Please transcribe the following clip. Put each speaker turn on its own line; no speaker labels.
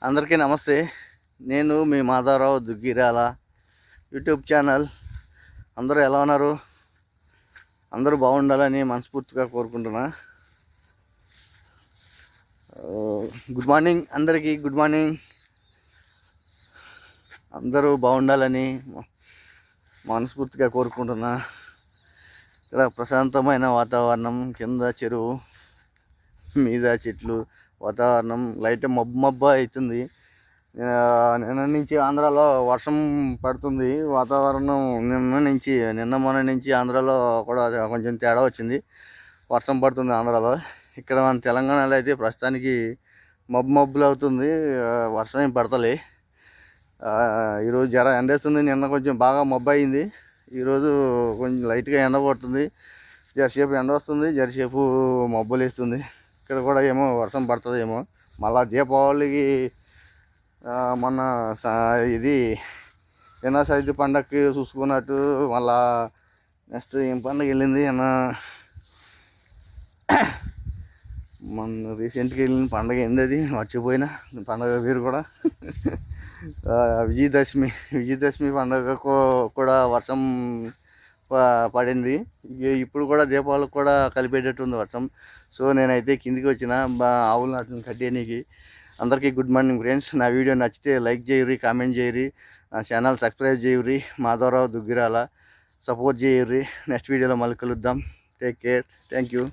అందరికీ నమస్తే. నేను మీ మాధవరావు దుగ్గిరాల యూట్యూబ్ ఛానల్. అందరూ ఎలా ఉన్నారు? అందరూ బాగుండాలని మనస్ఫూర్తిగా కోరుకుంటున్నా. గుడ్ మార్నింగ్ అందరికీ. Good morning. అందరూ బాగుండాలని మనస్ఫూర్తిగా కోరుకుంటున్నా. ఇక్కడ ప్రశాంతమైన వాతావరణం, కింద చెరువు, మీద చెట్లు, వాతావరణం లైట్ మబ్బు అవుతుంది. నిన్న నుంచి ఆంధ్రాలో వర్షం పడుతుంది. వాతావరణం నిన్న మొన్న నుంచి ఆంధ్రాలో కూడా కొంచెం తేడా వచ్చింది. వర్షం పడుతుంది ఆంధ్రాలో. ఇక్కడ మన తెలంగాణలో అయితే ప్రస్తుతానికి మబ్బులు అవుతుంది, వర్షం ఏం పడతలే. ఈరోజు జర ఎండేస్తుంది. నిన్న కొంచెం బాగా మబ్బు అయింది. ఈరోజు కొంచెం లైట్గా ఎండ పడుతుంది. జరసేపు ఎండ వస్తుంది, జరసేపు మబ్బులు వేస్తుంది. ఇక్కడ కూడా ఏమో వర్షం పడుతుంది ఏమో. మళ్ళా దీపావళికి మొన్న ఇది వినాయక చవితి పండగకి చూసుకున్నట్టు మళ్ళా నెక్స్ట్ ఏం పండుగ వెళ్ళింది అన్న, మొన్న రీసెంట్గా వెళ్ళిన పండుగ ఏంది అది మర్చిపోయిన పండుగ పేరు కూడా. విజయదశమి పండుగ కూడా వర్షం పడింది. ఇప్పుడు కూడా దీపావళికి కూడా కలిపేటట్టు ఉంది వర్షం. సో నేనైతే కిందికి వచ్చిన ఆవులు నాటిని కట్టేయడానికి. అందరికీ గుడ్ మార్నింగ్ ఫ్రెండ్స్. నా వీడియో నచ్చితే లైక్ చేయరి, కామెంట్ చేయరి, నా ఛానల్ సబ్స్క్రైబ్ చేయరి. మాధవరావు దుగ్గిరాల సపోర్ట్ చేయరి. నెక్స్ట్ వీడియోలో మళ్ళీ కలుద్దాం. Take care. Thank you.